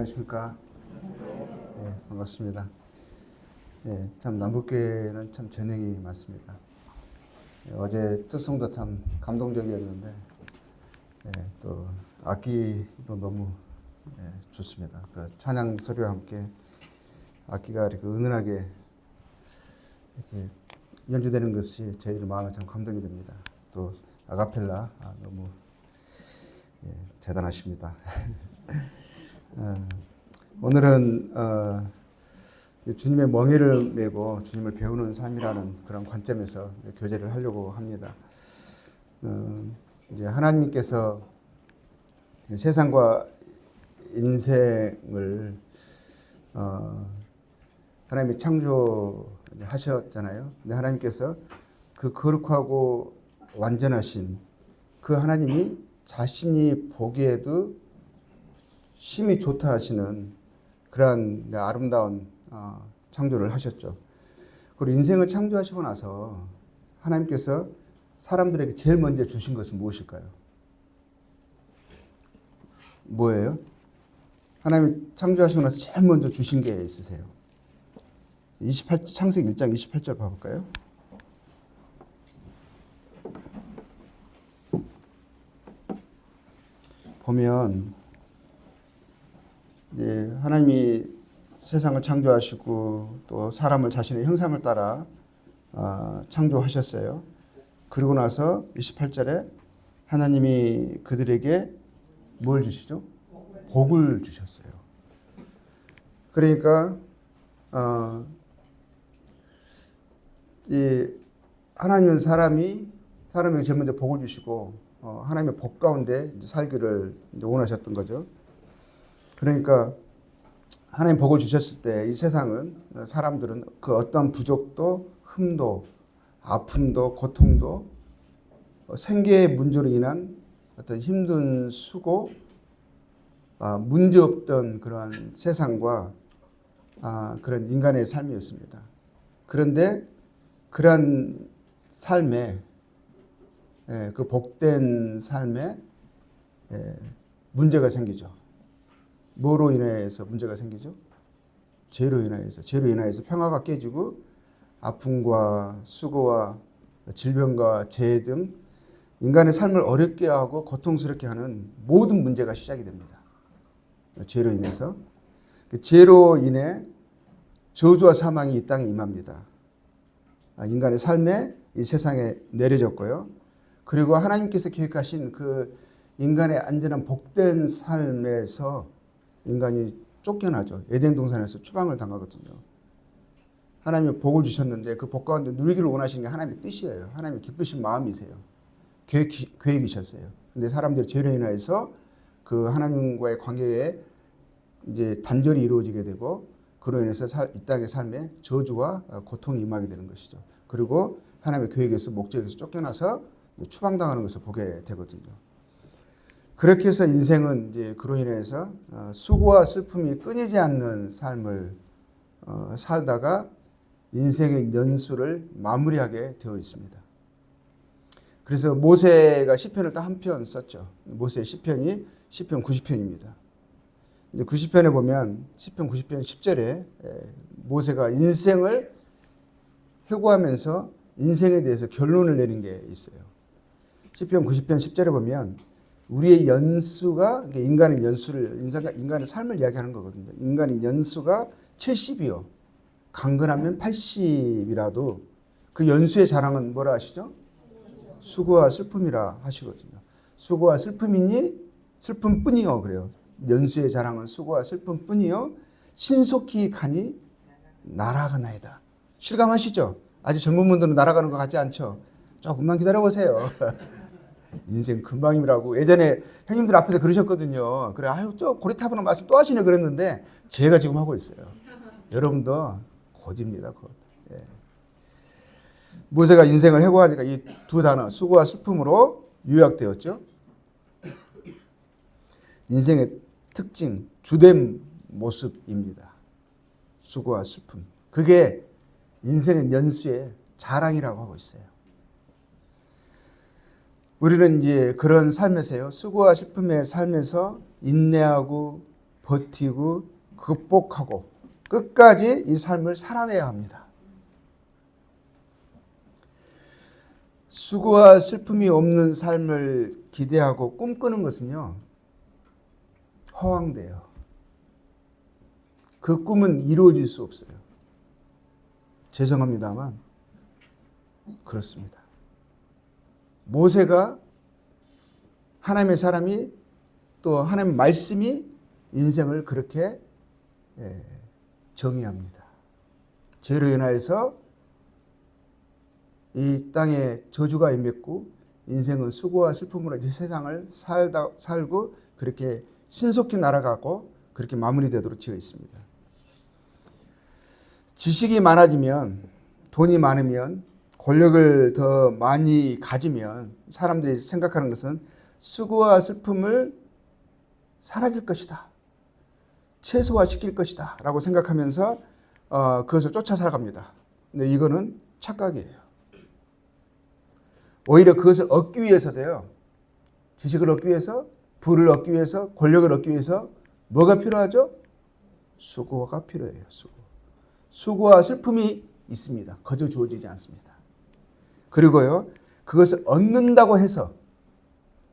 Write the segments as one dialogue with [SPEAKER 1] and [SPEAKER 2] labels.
[SPEAKER 1] 안녕하십니까. 반갑습니다. 참 남북교회는 참 전행이 많습니다. 어제 특성도 참 감동적이었는데 또 악기도 너무 좋습니다. 그 찬양 소리와 함께 악기가 이렇게 은은하게 이렇게 연주되는 것이 저희들 마음에 참 감동이 됩니다. 또 아카펠라 너무 대단하십니다. 오늘은 주님의 멍에를 메고 주님을 배우는 삶이라는 그런 관점에서 교제를 하려고 합니다. 이제 하나님께서 세상과 인생을 하나님이 창조하셨잖아요. 근데 하나님께서 그 거룩하고 완전하신 그 하나님이 자신이 보기에도 심히 좋다 하시는 그러한 아름다운 창조를 하셨죠. 그리고 인생을 창조하시고 나서 하나님께서 사람들에게 제일 먼저 주신 것은 무엇일까요? 뭐예요? 하나님이 창조하시고 나서 제일 먼저 주신 게 있으세요. 창세기 1장 28절 봐볼까요? 보면 이제 하나님이 세상을 창조하시고 또 사람을 자신의 형상을 따라 창조하셨어요. 그리고 나서 28절에 하나님이 그들에게 뭘 주시죠? 복을 주셨어요. 그러니까 이 하나님은 사람에게 제일 먼저 복을 주시고 하나님의 복 가운데 살기를 원하셨던 거죠. 그러니까 하나님 복을 주셨을 때 이 세상은 사람들은 그 어떤 부족도 흠도 아픔도 고통도 생계의 문제로 인한 어떤 힘든 수고 문제 없던 그러한 세상과 그런 인간의 삶이었습니다. 그런데 그러한 삶에 그 복된 삶에 문제가 생기죠. 뭐로 인해서 문제가 생기죠? 죄로 인하여서 평화가 깨지고 아픔과 수고와 질병과 재해 등 인간의 삶을 어렵게 하고 고통스럽게 하는 모든 문제가 시작이 됩니다. 죄로 인해서. 죄로 인해 저주와 사망이 이 땅에 임합니다. 인간의 삶에 이 세상에 내려졌고요. 그리고 하나님께서 계획하신 그 인간의 안전한 복된 삶에서 인간이 쫓겨나죠. 에덴 동산에서 추방을 당하거든요. 하나님이 복을 주셨는데 그 복 가운데 누리기를 원하시는 게 하나님의 뜻이에요. 하나님의 기쁘신 마음이세요. 계획이셨어요. 근데 사람들이 죄로 인하여서 그 하나님과의 관계에 이제 단절이 이루어지게 되고 그로 인해서 이 땅의 삶에 저주와 고통이 임하게 되는 것이죠. 그리고 하나님의 계획에서 목적에서 쫓겨나서 추방당하는 것을 보게 되거든요. 그렇게 해서 인생은 이제 그로 인해서 수고와 슬픔이 끊이지 않는 삶을 살다가 인생의 연수를 마무리하게 되어 있습니다. 그래서 모세가 시편을 딱 한 편 썼죠. 모세의 시편이 시편 90편입니다. 이제 90편에 보면 시편 90편 10절에 모세가 인생을 회고하면서 인생에 대해서 결론을 내린 게 있어요. 시편 90편 10절에 보면 우리의 연수가 인간의 삶을 이야기하는 거거든요. 인간의 연수가 70이요. 강건하면 80이라도 그 연수의 자랑은 뭐라 하시죠? 수고와 슬픔이라 하시거든요. 수고와 슬픔이니 슬픔뿐이요. 그래요. 연수의 자랑은 수고와 슬픔뿐이요. 신속히 가니 날아가나이다. 실감하시죠? 아직 젊은 분들은 날아가는 것 같지 않죠? 조금만 기다려보세요. 인생 금방이라고 예전에 형님들 앞에서 그러셨거든요. 그래, 저 고리타분한 말씀 또 하시네 그랬는데 제가 지금 하고 있어요. 여러분도 곧입니다. 곧. 모세가 인생을 회고하니까 이 두 단어 수고와 슬픔으로 요약되었죠. 인생의 특징, 주된 모습입니다. 수고와 슬픔. 그게 인생의 연수의 자랑이라고 하고 있어요. 우리는 이제 그런 삶에서요, 수고와 슬픔의 삶에서 인내하고 버티고 극복하고 끝까지 이 삶을 살아내야 합니다. 수고와 슬픔이 없는 삶을 기대하고 꿈꾸는 것은요, 허황돼요. 그 꿈은 이루어질 수 없어요. 죄송합니다만 그렇습니다. 모세가 하나님의 사람이 또 하나님의 말씀이 인생을 그렇게 정의합니다. 죄로 인하여서 이 땅에 저주가 임했고 인생은 수고와 슬픔으로 이 세상을 살고 그렇게 신속히 날아가고 그렇게 마무리되도록 되어 있습니다. 지식이 많아지면 돈이 많으면 권력을 더 많이 가지면 사람들이 생각하는 것은 수고와 슬픔을 사라질 것이다. 최소화시킬 것이다. 라고 생각하면서 그것을 쫓아 살아갑니다. 근데 이거는 착각이에요. 오히려 그것을 얻기 위해서도요. 지식을 얻기 위해서, 부를 얻기 위해서, 권력을 얻기 위해서 뭐가 필요하죠? 수고가 필요해요. 수고와 슬픔이 있습니다. 거저 주어지지 않습니다. 그리고요. 그것을 얻는다고 해서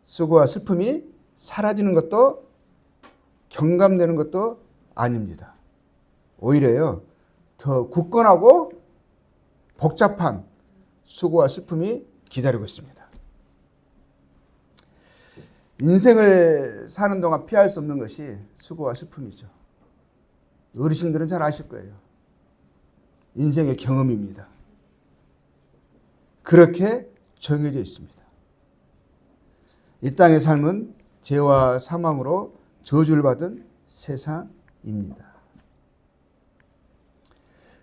[SPEAKER 1] 수고와 슬픔이 사라지는 것도 경감되는 것도 아닙니다. 오히려요. 더 굳건하고 복잡한 수고와 슬픔이 기다리고 있습니다. 인생을 사는 동안 피할 수 없는 것이 수고와 슬픔이죠. 어르신들은 잘 아실 거예요. 인생의 경험입니다. 그렇게 정해져 있습니다. 이 땅의 삶은 죄와 사망으로 저주를 받은 세상입니다.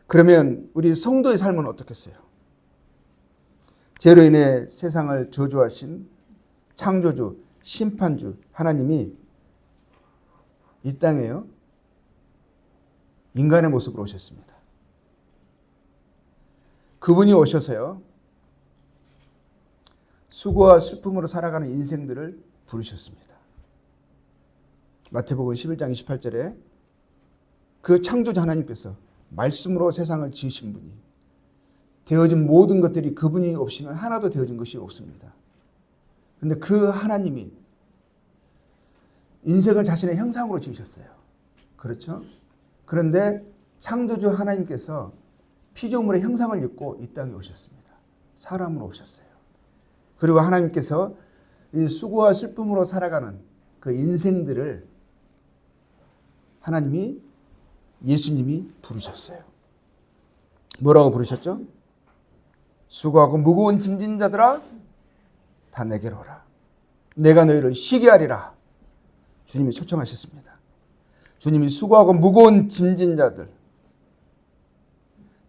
[SPEAKER 1] 그러면 우리 성도의 삶은 어떻겠어요? 죄로 인해 세상을 저주하신 창조주, 심판주 하나님이 이 땅에요. 인간의 모습으로 오셨습니다. 그분이 오셔서요. 수고와 슬픔으로 살아가는 인생들을 부르셨습니다. 마태복음 11장 28절에 그 창조자 하나님께서 말씀으로 세상을 지으신 분이 되어진 모든 것들이 그분이 없이는 하나도 되어진 것이 없습니다. 그런데 그 하나님이 인생을 자신의 형상으로 지으셨어요. 그렇죠? 그런데 창조주 하나님께서 피조물의 형상을 입고 이 땅에 오셨습니다. 사람으로 오셨어요. 그리고 하나님께서 이 수고와 슬픔으로 살아가는 그 인생들을 하나님이 예수님이 부르셨어요. 뭐라고 부르셨죠? 수고하고 무거운 짐진 자들아 다 내게로 오라. 내가 너희를 쉬게 하리라. 주님이 초청하셨습니다. 주님이 수고하고 무거운 짐진 자들,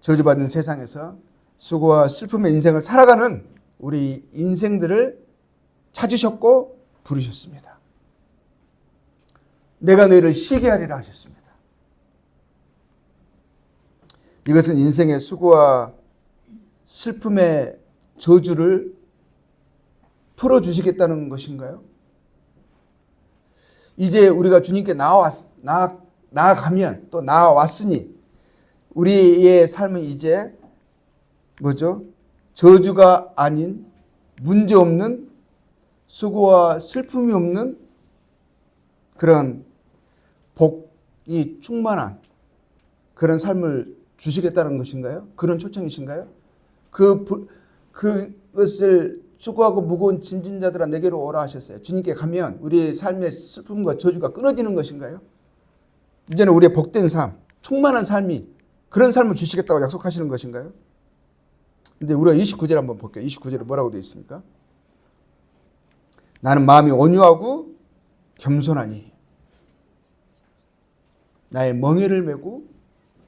[SPEAKER 1] 저주받은 세상에서 수고와 슬픔의 인생을 살아가는 우리 인생들을 찾으셨고 부르셨습니다. 내가 너희를 쉬게 하리라 하셨습니다. 이것은 인생의 수고와 슬픔의 저주를 풀어주시겠다는 것인가요? 이제 우리가 주님께 나아가면 또 나아왔으니 우리의 삶은 이제 뭐죠? 저주가 아닌 문제없는 수고와 슬픔이 없는 그런 복이 충만한 그런 삶을 주시겠다는 것인가요? 그런 초청이신가요? 그것을 수고하고 무거운 짐진 자들아 내게로 오라 하셨어요. 주님께 가면 우리의 삶의 슬픔과 저주가 끊어지는 것인가요? 이제는 우리의 복된 삶, 충만한 삶이 그런 삶을 주시겠다고 약속하시는 것인가요? 근데 우리가 29절 한번 볼게요. 29절에 뭐라고 되어 있습니까? 나는 마음이 온유하고 겸손하니 나의 멍에를 메고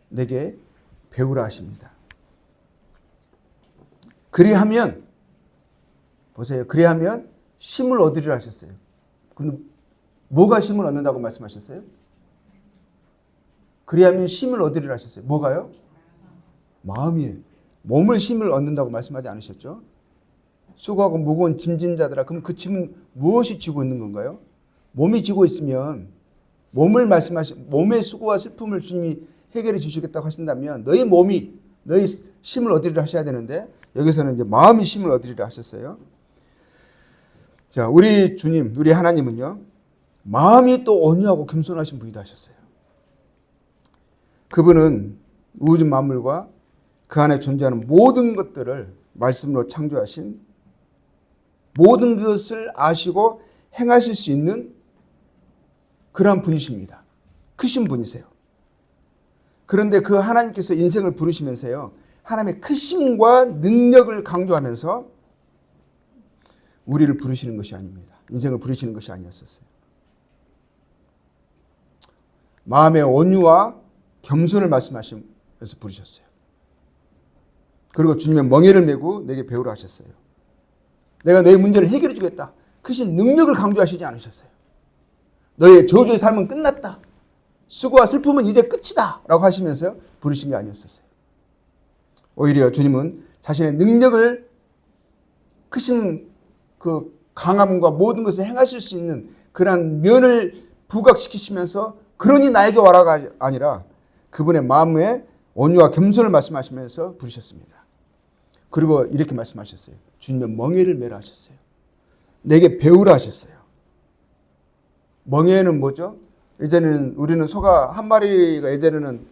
[SPEAKER 1] 내게 배우라 하십니다. 그리하면 보세요. 그리하면 쉼을 얻으리라 하셨어요. 근데 뭐가 쉼을 얻는다고 말씀하셨어요? 그리하면 쉼을 얻으리라 하셨어요. 뭐가요? 마음이에요. 몸을 쉼을 얻는다고 말씀하지 않으셨죠? 수고하고 무거운 짐진 자들아. 그럼 그 짐은 무엇이 지고 있는 건가요? 몸이 지고 있으면 몸의 수고와 슬픔을 주님이 해결해 주시겠다고 하신다면 너희 몸이 너희 심을 얻으리라 하셔야 되는데 여기서는 이제 마음이 심을 얻으리라 하셨어요. 자, 우리 주님, 우리 하나님은요, 마음이 또 온유하고 겸손하신 분이다 하셨어요. 그분은 우주 만물과 그 안에 존재하는 모든 것들을 말씀으로 창조하신 모든 것을 아시고 행하실 수 있는 그러한 분이십니다. 크신 분이세요. 그런데 그 하나님께서 인생을 부르시면서요, 하나님의 크심과 능력을 강조하면서 우리를 부르시는 것이 아닙니다. 인생을 부르시는 것이 아니었었어요. 마음의 온유와 겸손을 말씀하시면서 부르셨어요. 그리고 주님의 멍에를 메고 내게 배우라 하셨어요. 내가 너의 문제를 해결해 주겠다. 크신 능력을 강조하시지 않으셨어요. 너의 저주의 삶은 끝났다. 수고와 슬픔은 이제 끝이다. 라고 하시면서 부르신 게 아니었었어요. 오히려 주님은 자신의 능력을 크신 그 강함과 모든 것을 행하실 수 있는 그러한 면을 부각시키시면서 그러니 나에게 와라가 아니라 그분의 마음의 온유와 겸손을 말씀하시면서 부르셨습니다. 그리고 이렇게 말씀하셨어요. 주님의 멍에를 메라 하셨어요. 내게 배우라 하셨어요. 멍에는 뭐죠? 이제는 우리는 소가 한 마리가 예전에는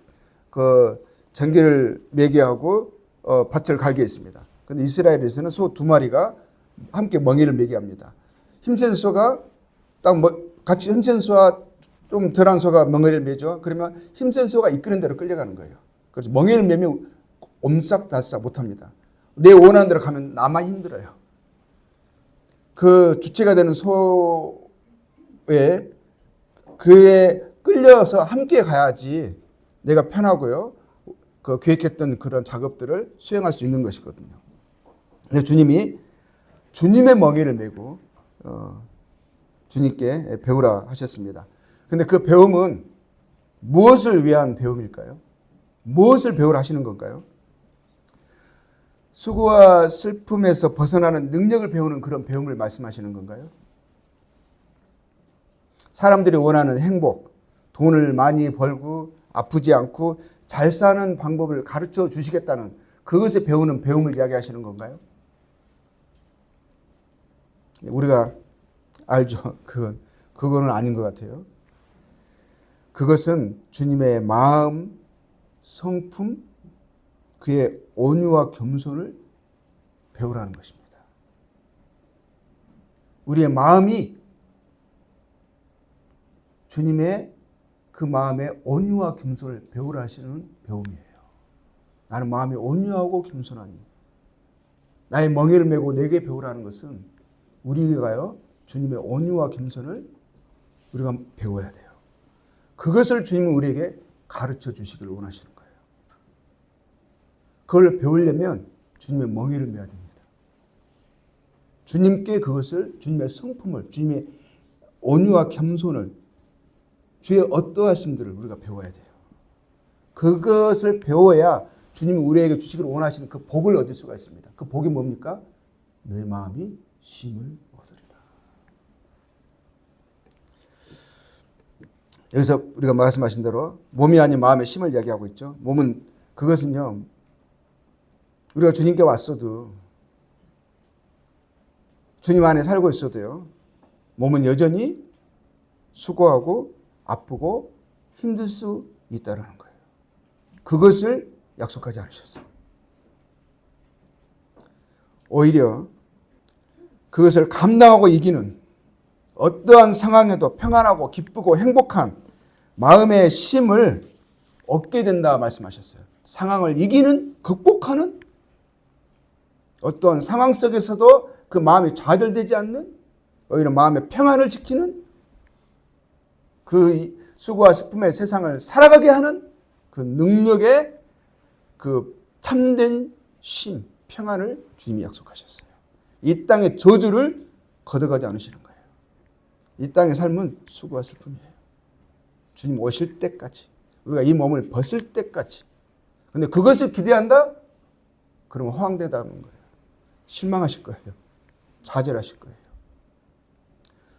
[SPEAKER 1] 그 전기를 매게 하고 밭을 갈게 했습니다. 근데 이스라엘에서는 소 두 마리가 함께 멍에를 매게 합니다. 힘센 소가 같이 힘센 소와 좀 덜한 소가 멍에를 매죠. 그러면 힘센 소가 이끄는 대로 끌려가는 거예요. 그래서 멍에를 매면 옴싹달싹 못합니다. 내 원하는 대로 가면 나만 힘들어요. 그 주체가 되는 소에 그에 끌려서 함께 가야지 내가 편하고요. 그 계획했던 그런 작업들을 수행할 수 있는 것이거든요. 근데 주님이 주님의 멍에를 메고 주님께 배우라 하셨습니다. 근데 그 배움은 무엇을 위한 배움일까요? 무엇을 배우라 하시는 건가요? 수고와 슬픔에서 벗어나는 능력을 배우는 그런 배움을 말씀하시는 건가요? 사람들이 원하는 행복, 돈을 많이 벌고 아프지 않고 잘 사는 방법을 가르쳐 주시겠다는 그것을 배우는 배움을 이야기하시는 건가요? 우리가 알죠. 그거는 아닌 것 같아요. 그것은 주님의 마음, 성품, 그의 온유와 겸손을 배우라는 것입니다. 우리의 마음이 주님의 그 마음의 온유와 겸손을 배우라 하시는 배움이에요. 나는 마음이 온유하고 겸손하니 나의 멍에를 메고 내게 배우라는 것은 우리가요 주님의 온유와 겸손을 우리가 배워야 돼요. 그것을 주님은 우리에게 가르쳐 주시기를 원하시는 거예요. 그걸 배우려면 주님의 멍에를 메야 됩니다. 주님께 그것을 주님의 성품을 주님의 온유와 겸손을 주의 어떠하심들을 우리가 배워야 돼요. 그것을 배워야 주님이 우리에게 주시기를 원하시는 그 복을 얻을 수가 있습니다. 그 복이 뭡니까? 너의 마음이 쉼을 얻으리라. 여기서 우리가 말씀하신 대로 몸이 아닌 마음의 쉼을 이야기하고 있죠. 몸은 그것은요. 우리가 주님께 왔어도 주님 안에 살고 있어도요. 몸은 여전히 수고하고 아프고 힘들 수 있다는 거예요. 그것을 약속하지 않으셨어요. 오히려 그것을 감당하고 이기는 어떠한 상황에도 평안하고 기쁘고 행복한 마음의 쉼을 얻게 된다 말씀하셨어요. 상황을 이기는, 극복하는 어떠한 상황 속에서도 그 마음이 좌절되지 않는 오히려 마음의 평안을 지키는 그 수고와 슬픔의 세상을 살아가게 하는 그 능력의 그 참된 쉼, 평안을 주님이 약속하셨어요. 이 땅의 저주를 걷어가지 않으시는 거예요. 이 땅의 삶은 수고와 슬픔이에요. 주님 오실 때까지, 우리가 이 몸을 벗을 때까지. 근데 그것을 기대한다? 그러면 허황되다는 거예요. 실망하실 거예요. 좌절하실 거예요.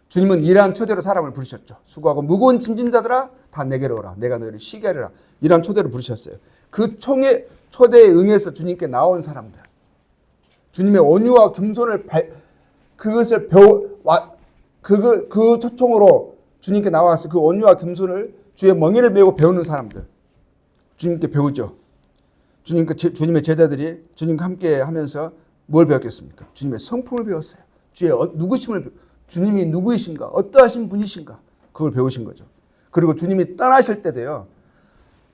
[SPEAKER 1] 주님은 이러한 초대로 사람을 부르셨죠. 수고하고 무거운 짐진 자들아 다 내게로 오라. 내가 너희를 쉬게 하리라. 이러한 초대로 부르셨어요. 그 초대에 응해서 주님께 나온 사람들. 주님의 온유와 겸손을 그것을 그 초청으로 주님께 나와서 그 온유와 겸손을 주의 멍에를 메고 배우는 사람들. 주님께 배우죠. 주님의 제자들이 주님과 함께 하면서 뭘 배웠겠습니까? 주님의 성품을 배웠어요. 주의 누구심을 주님이 누구이신가? 어떠하신 분이신가? 그걸 배우신 거죠. 그리고 주님이 떠나실 때도요.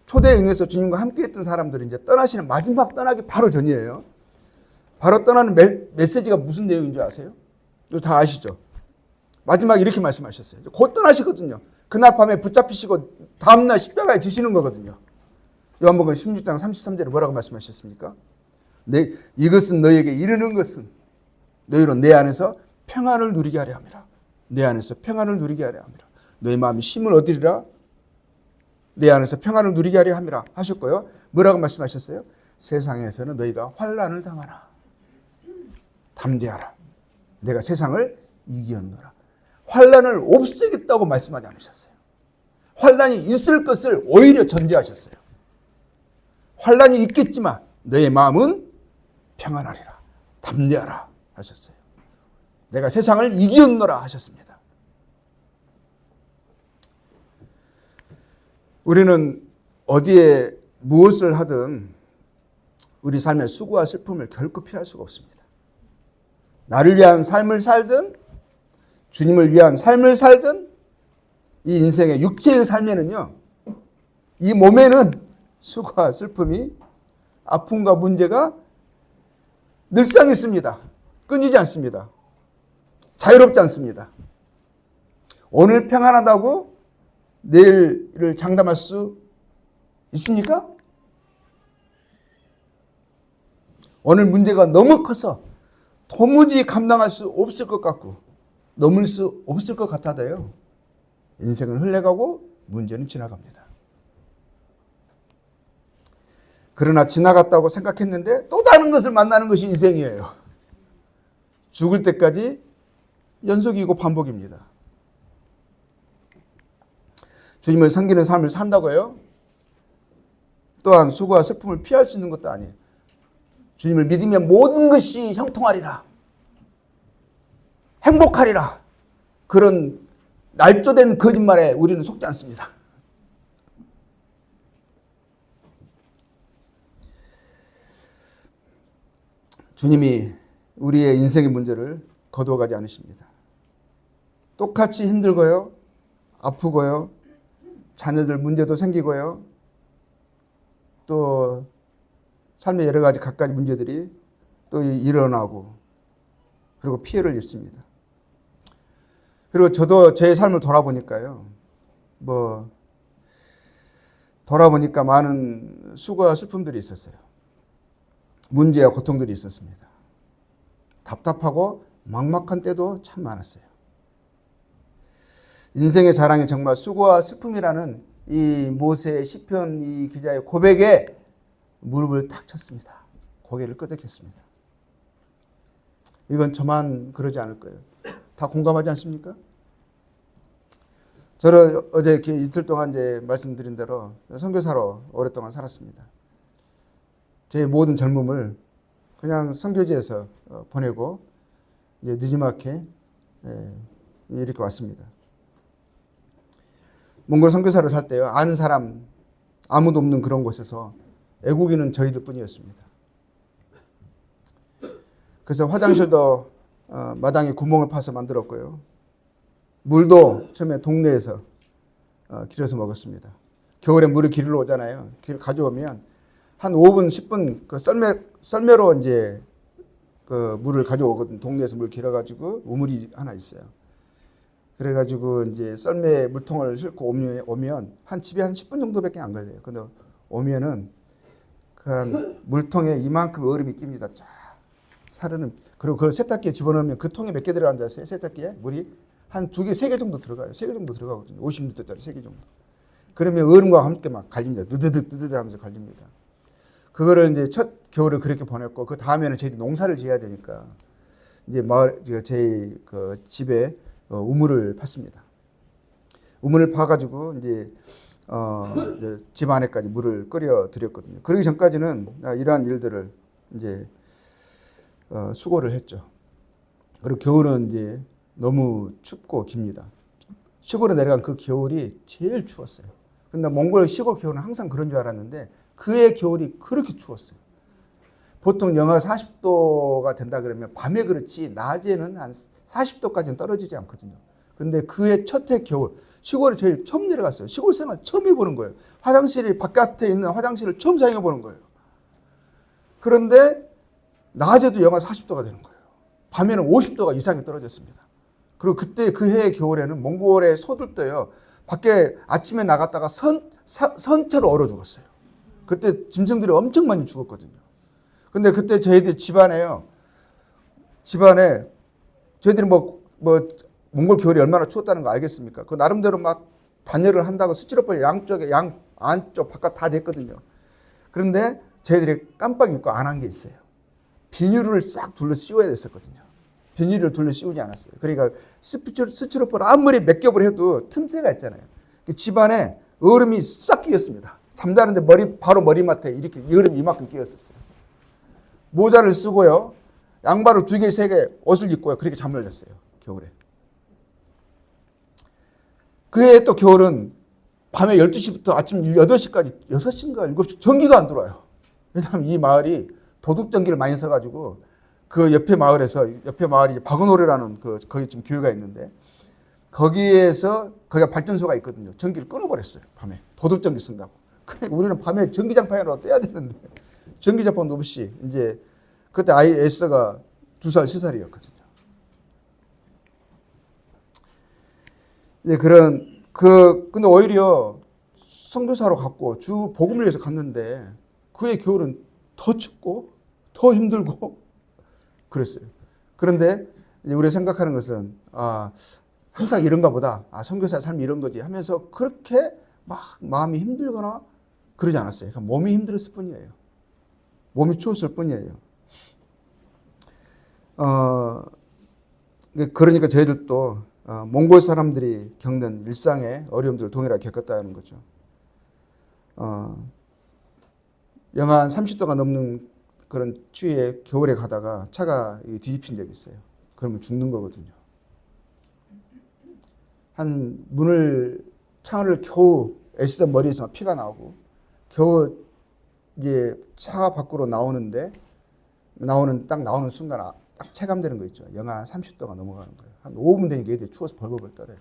[SPEAKER 1] 초대에 응해서 주님과 함께 했던 사람들이 이제 떠나시는 마지막 떠나기 바로 전이에요. 바로 떠나는 메시지가 무슨 내용인 줄 아세요? 이거 다 아시죠? 마지막에 이렇게 말씀하셨어요. 곧 떠나시거든요. 그날 밤에 붙잡히시고 다음날 십자가에 지시는 거거든요. 요한복음 16장 33절에 뭐라고 말씀하셨습니까? 이것은 너희에게 이르는 것은 너희로 내 안에서 평안을 누리게 하려 함이라. 내 안에서 평안을 누리게 하려 함이라. 너희 마음이 힘을 얻으리라. 내 안에서 평안을 누리게 하려 함이라 하셨고요. 뭐라고 말씀하셨어요? 세상에서는 너희가 환난을 당하라. 담대하라. 내가 세상을 이기었노라. 환난을 없애겠다고 말씀하지 않으셨어요. 환난이 있을 것을 오히려 전제하셨어요. 환난이 있겠지만 너의 마음은 평안하리라. 담대하라 하셨어요. 내가 세상을 이기었노라 하셨습니다. 우리는 어디에 무엇을 하든 우리 삶의 수고와 슬픔을 결코 피할 수가 없습니다. 나를 위한 삶을 살든 주님을 위한 삶을 살든 이 인생의 육체의 삶에는요. 이 몸에는 수고와 슬픔이 아픔과 문제가 늘상 있습니다. 끊이지 않습니다. 자유롭지 않습니다. 오늘 평안하다고 내일을 장담할 수 있습니까? 오늘 문제가 너무 커서 도무지 감당할 수 없을 것 같고 넘을 수 없을 것 같아도요. 인생은 흘러가고 문제는 지나갑니다. 그러나 지나갔다고 생각했는데 또 다른 것을 만나는 것이 인생이에요. 죽을 때까지 연속이고 반복입니다. 주님을 섬기는 삶을 산다고요? 또한 수고와 슬픔을 피할 수 있는 것도 아니에요. 주님을 믿으면 모든 것이 형통하리라. 행복하리라. 그런 날조된 거짓말에 우리는 속지 않습니다. 주님이 우리의 인생의 문제를 거두어가지 않으십니다. 똑같이 힘들고요. 아프고요. 자녀들 문제도 생기고요. 또 삶의 여러 가지 갖가지 문제들이 또 일어나고 그리고 피해를 입습니다. 그리고 저도 제 삶을 돌아보니까요. 돌아보니까 많은 수고와 슬픔들이 있었어요. 문제와 고통들이 있었습니다. 답답하고 막막한 때도 참 많았어요. 인생의 자랑이 정말 수고와 슬픔이라는 이 모세의 시편 이 기자의 고백에 무릎을 탁 쳤습니다. 고개를 끄덕였습니다. 이건 저만 그러지 않을 거예요. 다 공감하지 않습니까? 저는 어제 이렇게 이틀 동안 이제 말씀드린 대로 선교사로 오랫동안 살았습니다. 제 모든 젊음을 그냥 선교지에서 보내고 이제 느지막이 이렇게 왔습니다. 몽골 선교사를 살 때요. 아는 사람 아무도 없는 그런 곳에서 애국인은 저희들 뿐이었습니다. 그래서 화장실도 마당에 구멍을 파서 만들었고요. 물도 처음에 동네에서 길어서 먹었습니다. 겨울에 물을 길러 오잖아요. 길 가져오면 한 5분, 10분 그 썰매로 이제 그 물을 가져오거든. 동네에서 물 길어가지고 우물이 하나 있어요. 그래가지고 이제 썰매 물통을 싣고 오면 집에 한 10분 정도밖에 안 걸려요. 근데 오면은 그 물통에 이만큼 얼음이 낍니다. 쫙 사르는. 그리고 그걸 세탁기에 집어넣으면 그 통에 몇 개 들어가는지 아세요? 세탁기에 물이 한 2개, 3개 정도 들어가요. 3개 정도 들어가거든요. 50리터짜리 3개 정도. 그러면 얼음과 함께 막 갈립니다. 느드득 하면서 갈립니다. 그거를 이제 첫 겨울을 그렇게 보냈고, 그 다음에는 저희들이 농사를 지어야 되니까, 이제 제 그 집에 우물을 팠습니다. 우물을 파가지고 이제 집 안에까지 물을 끓여 드렸거든요. 그러기 전까지는 이러한 일들을 이제 수고를 했죠. 그리고 겨울은 이제 너무 춥고 깁니다. 시골에 내려간 그 겨울이 제일 추웠어요. 근데 몽골 시골 겨울은 항상 그런 줄 알았는데 그해 겨울이 그렇게 추웠어요. 보통 영하 40도가 된다 그러면 밤에 그렇지 낮에는 한 40도까지는 떨어지지 않거든요. 근데 그해 첫해 겨울 시골에 제일 처음 내려갔어요. 시골 생활 처음 해보는 거예요. 화장실이 바깥에 있는 화장실을 처음 사용해 보는 거예요. 그런데 낮에도 영하 40도가 되는 거예요. 밤에는 50도가 이상이 떨어졌습니다. 그리고 그때 그 해의 겨울에는 몽골의 소들도요. 밖에 아침에 나갔다가 선체로 얼어 죽었어요. 그때 짐승들이 엄청 많이 죽었거든요. 근데 그때 저희들 집안에 저희들이 몽골 겨울이 얼마나 추웠다는 거 알겠습니까? 그 나름대로 막 단열을 한다고 스티로폼 양쪽에 양 안쪽 바깥 다 됐거든요. 그런데 저희들이 깜빡 잊고 안 한 게 있어요. 비닐을 싹 둘러 씌워야 됐었거든요. 비닐을 둘러 씌우지 않았어요. 그러니까 스티로폼을 아무리 몇 겹을 해도 틈새가 있잖아요. 집안에 얼음이 싹 끼었습니다. 잠자는데 바로 머리맡에 이렇게 얼음이 이만큼 끼었었어요. 모자를 쓰고요. 양발을 2개, 3개 옷을 입고요. 그렇게 잠을 잤어요. 겨울에. 그해 또 겨울은 밤에 12시부터 아침 8시까지 6시인가 7시 전기가 안 들어와요. 왜냐하면 이 마을이 도둑전기를 많이 써가지고 그 옆에 마을이 박은호래라는 거기 좀 교회가 있는데 거기가 발전소가 있거든요. 전기를 끊어버렸어요. 밤에. 도둑전기 쓴다고. 그러니까 우리는 밤에 전기장판이라도 떼야 되는데 전기장판도 없이 이제 그때 아이 에스가 2살, 3살이었거든요. 예, 근데 오히려 선교사로 갔고 주 복음을 위해서 갔는데 그의 겨울은 더 춥고 더 힘들고 그랬어요. 그런데 우리가 생각하는 것은 항상 이런가 보다. 선교사 삶이 이런 거지 하면서 그렇게 막 마음이 힘들거나 그러지 않았어요. 그러니까 몸이 힘들었을 뿐이에요. 몸이 추웠을 뿐이에요. 그러니까 저희들도 몽골 사람들이 겪는 일상의 어려움들을 동일하게 겪었다는 거죠. 영하 한 30도가 넘는 그런 추위에 겨울에 가다가 차가 뒤집힌 적이 있어요. 그러면 죽는 거거든요. 창을 겨우 애쓰던 머리에서 피가 나오고 겨우 이제 차 밖으로 나오는 순간 딱 체감되는 거 있죠. 영하 30도가 넘어가는 거예요. 한 5분 되니까 애들이 추워서 벌벌 떨어요.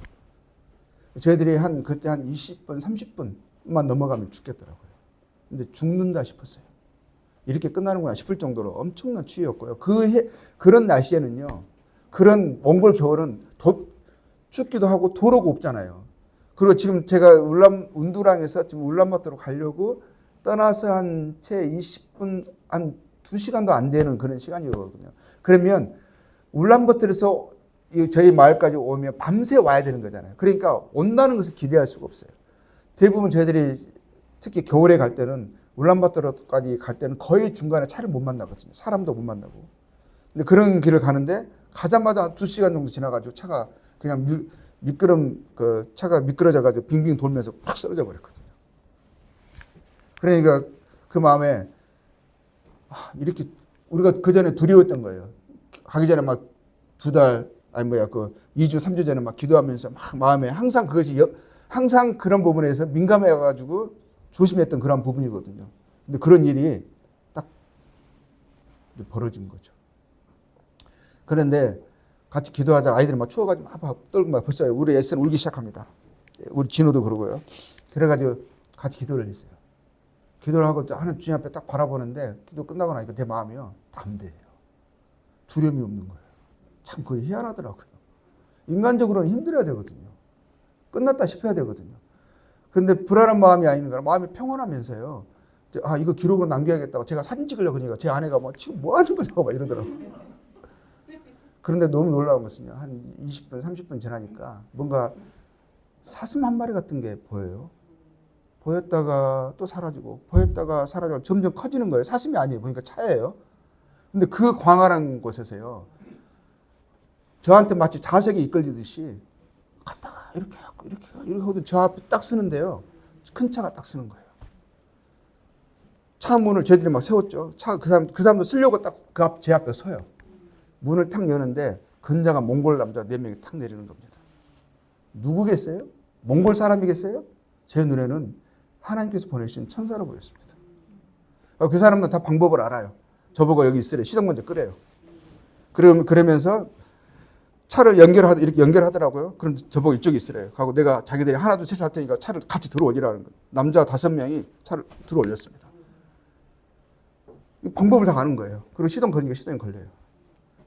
[SPEAKER 1] 저희들이 그때 한 20분, 30분만 넘어가면 죽겠더라고요. 근데 죽는다 싶었어요. 이렇게 끝나는구나 싶을 정도로 엄청난 추위였고요. 그런 날씨에는요, 그런 몽골 겨울은 춥기도 하고 도로가 없잖아요. 그리고 지금 제가 운두랑에서 지금 울란바토로 가려고 떠나서 한 채 20분, 한 2시간도 안 되는 그런 시간이거든요. 그러면 울란바토에서 저희 마을까지 오면 밤새 와야 되는 거잖아요. 그러니까 온다는 것을 기대할 수가 없어요. 대부분 저희들이 특히 겨울에 갈 때는 울란바토르까지 갈 때는 거의 중간에 차를 못 만나거든요. 사람도 못 만나고. 근데 그런 길을 가는데 가자마자 2시간 정도 지나가지고 차가 그냥 차가 미끄러져가지고 빙빙 돌면서 팍 쓰러져 버렸거든요. 그러니까 그 마음에 이렇게 우리가 그 전에 두려웠던 거예요. 가기 전에 막 2달 2주 3주 전에 막 기도하면서 막 마음에 항상 항상 그런 부분에서 민감해가지고 조심했던 그런 부분이거든요. 근데 그런 일이 딱 벌어진 거죠. 그런데 같이 기도하자 아이들이 막 추워가지고 막 떨고 막 벌써 우리 애쓰는 울기 시작합니다. 우리 진호도 그러고요. 그래가지고 같이 기도를 했어요. 기도를 하고 하는 주님 앞에 딱 바라보는데 기도 끝나고 나니까 내 마음이요. 담대해요. 두려움이 없는 거예요. 참 그게 희한하더라고요. 인간적으로는 힘들어야 되거든요. 끝났다 싶어야 되거든요. 근데 불안한 마음이 아닌가 마음이 평온하면서요. 이거 기록으로 남겨야겠다고 제가 사진 찍으려고 그러니까 제 아내가 지금 뭐 하는 거냐고 막 이러더라고요. 그런데 너무 놀라운 것은요. 한 20분, 30분 지나니까 뭔가 사슴 한 마리 같은 게 보여요. 보였다가 또 사라지고 보였다가 사라지고 점점 커지는 거예요. 사슴이 아니에요. 보니까 차예요. 근데 그 광활한 곳에서요. 저한테 마치 자석이 이끌리듯이 갔다가 이렇게 하고 이렇게 하고 저 앞에 딱 서는데요. 큰 차가 딱 서는 거예요. 차 문을 저희들이 막 세웠죠. 그 사람도 쓰려고 딱 제 앞에 서요. 문을 탁 여는데 근자가 몽골 남자 4명이 탁 내리는 겁니다. 누구겠어요? 몽골 사람이겠어요? 제 눈에는 하나님께서 보내신 천사로 보였습니다. 그 사람은 다 방법을 알아요. 저보고 여기 있으래. 시동 먼저 끄래요. 그러면서 차를 이렇게 연결하더라고요. 그럼 저보고 이쪽에 있으래요. 하고 내가 자기들이 하나 둘 셋 할 테니까 차를 같이 들어올리라는 거예요. 남자 5명이 차를 들어올렸습니다. 방법을 다 아는 거예요. 그리고 시동 걸리니까 시동이 걸려요.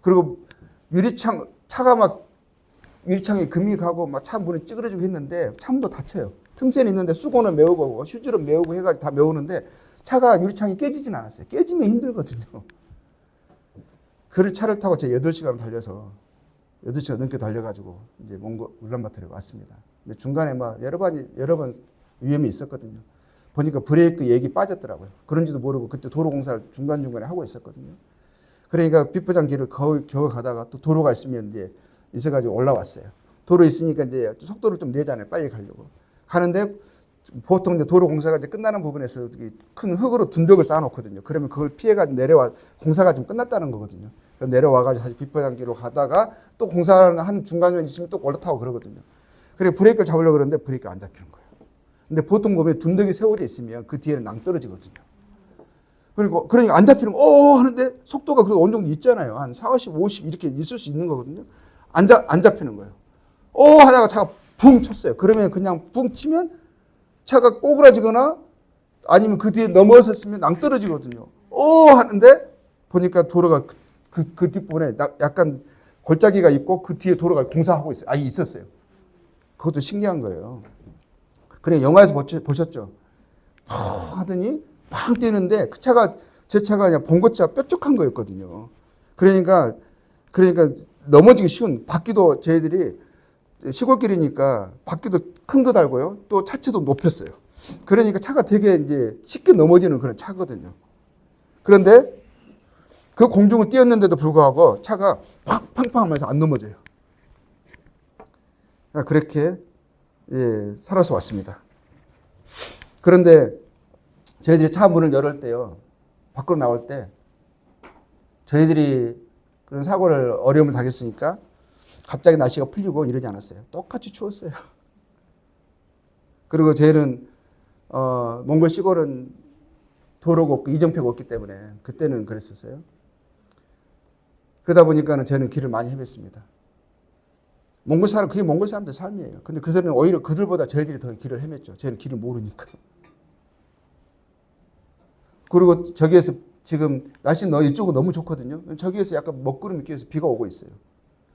[SPEAKER 1] 그리고 유리창에 금이 가고 막 차 문이 찌그러지고 했는데 차문도 닫혀요. 틈새는 있는데 수건을 메우고 휴지로 메우고 해가지고 다 메우는데 차가 유리창이 깨지진 않았어요. 깨지면 힘들거든요. 그 차를 타고 제 8시간을 달려서 8시간 넘게 달려가지고 이제 울란바토르에 왔습니다. 근데 중간에 막 여러 번 위험이 있었거든요. 보니까 브레이크 얘기 빠졌더라고요. 그런지도 모르고 그때 도로 공사를 중간중간에 하고 있었거든요. 그러니까 비포장 길을 겨우 가다가 또 도로가 있으면 이제 있어가지고 올라왔어요. 도로 있으니까 이제 속도를 좀 내잖아요. 빨리 가려고. 가는데 보통 이제 도로 공사가 이제 끝나는 부분에서 큰 흙으로 둔덕을 쌓아놓거든요. 그러면 그걸 피해가지고 공사가 좀 끝났다는 거거든요. 그럼 내려와가지고 다시 비포장길로 가다가 또 공사한 중간에 있으면 또 올라타고 그러거든요. 그래 브레이크를 잡으려고 그러는데 브레이크가 안 잡히는 거예요. 근데 보통 보면 둔덕이 세워져 있으면 그 뒤에는 낭떠러지거든요. 그러니까 안 잡히는 거, 하는데 속도가 그래도 어느 정도 있잖아요. 한 40, 50 이렇게 있을 수 있는 거거든요. 안 잡히는 거예요. 하다가 차가 붕 쳤어요. 그러면 그냥 붕 치면 차가 꼬그라지거나 아니면 그 뒤에 넘어섰으면 낭떠러지거든요. 하는데 보니까 도로가 그 뒷부분에 약간 골짜기가 있고 그 뒤에 도로가 공사하고 있어요. 있었어요. 그것도 신기한 거예요. 그래 영화에서 보셨죠? 하더니 팡 뛰는데 제 차가 그냥 봉고차 뾰족한 거였거든요. 그러니까 넘어지기 쉬운 바퀴도 저희들이 시골길이니까 바퀴도 큰 거 달고요. 또 차체도 높였어요. 그러니까 차가 되게 이제 쉽게 넘어지는 그런 차거든요. 그런데 그 공중을 뛰었는데도 불구하고 차가 확 팡팡 하면서 안 넘어져요. 그렇게 살아서 왔습니다. 그런데 저희들이 차 문을 열을 때요. 밖으로 나올 때 저희들이 그런 어려움을 당했으니까 갑자기 날씨가 풀리고 이러지 않았어요. 똑같이 추웠어요. 그리고 저희는 몽골 시골은 도로가 없고 이정표가 없기 때문에 그때는 그랬었어요. 그러다 보니까는 저는 길을 많이 헤맸습니다. 그게 몽골 사람들 삶이에요. 근데 그 사람은 오히려 그들보다 저희들이 더 길을 헤맸죠. 저희는 길을 모르니까. 그리고 저기에서 지금 날씨는 이쪽은 너무 좋거든요. 저기에서 약간 먹구름이 끼어서 비가 오고 있어요.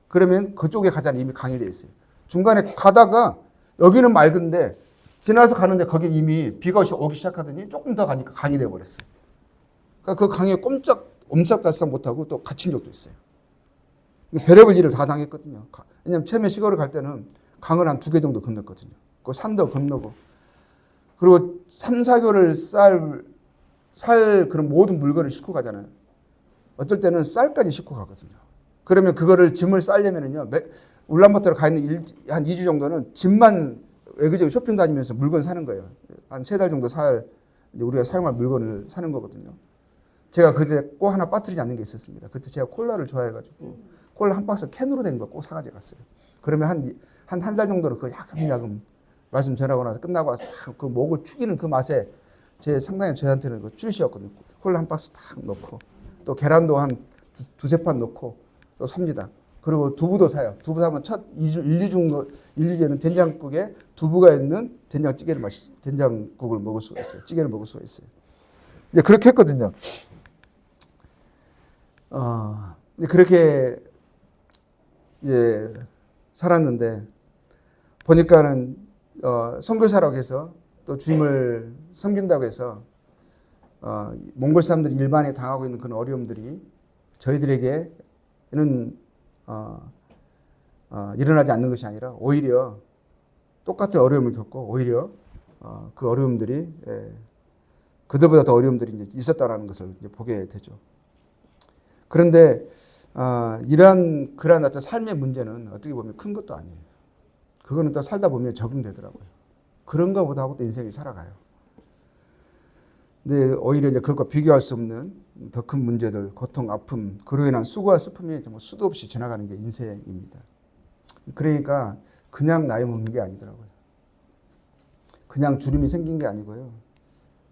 [SPEAKER 1] 그러면 그쪽에 가자니 이미 강이 돼 있어요. 중간에 가다가 여기는 맑은데 지나서 가는데 거기 이미 비가 오기 시작하더니 조금 더 가니까 강이 돼 버렸어요. 그러니까 그 강에 옴짝달싹 못하고 또 갇힌 적도 있어요. 별의별 일을 다 당했거든요. 왜냐면 처음에 시골을 갈 때는 강을 한 2개 정도 건넜거든요. 그 산도 건너고. 그리고 3, 4개월을 살 그런 모든 물건을 싣고 가잖아요. 어떨 때는 쌀까지 싣고 가거든요. 그러면 그거를 짐을 싸려면은요, 울란바토르 가 있는 한 2주 정도는 짐만 외교적 쇼핑 다니면서 물건 사는 거예요. 한 3달 정도 우리가 사용할 물건을 사는 거거든요. 제가 그때 꼭 하나 빠뜨리지 않는 게 있었습니다. 그때 제가 콜라를 좋아해가지고 콜라 한 박스 캔으로 된 거 꼭 사가지고 갔어요. 그러면 한 달 정도는 그 야금야금 말씀 전하고 나서 끝나고 와서 그 목을 축이는 그 맛에 상당히 저한테는 그 줄시였거든요. 콜라 한 박스 딱 넣고 또 계란도 한 두세 판 넣고 또 삽니다. 그리고 두부도 사요. 두부 사면 첫 1, 2주에는 된장국에 두부가 있는 된장국을 먹을 수가 있어요. 찌개를 먹을 수가 있어요. 이제 그렇게 했거든요. 그렇게 살았는데 보니까는 선교사라고 해서 또 주님을 섬긴다고 해서 몽골 사람들이 일반에 당하고 있는 그런 어려움들이 저희들에게는 일어나지 않는 것이 아니라 오히려 똑같은 어려움을 겪고 오히려 그 어려움들이 그들보다 더 어려움들이 이제 있었다라는 것을 이제 보게 되죠. 그런데 그러한 어떤 삶의 문제는 어떻게 보면 큰 것도 아니에요. 그거는 또 살다 보면 적응되더라고요. 그런가 보다 하고 또 인생이 살아가요. 근데 오히려 이제 그것과 비교할 수 없는 더 큰 문제들, 고통, 아픔, 그로 인한 수고와 슬픔이 정말 수도 없이 지나가는 게 인생입니다. 그러니까 그냥 나이 먹는 게 아니더라고요. 그냥 주름이 생긴 게 아니고요.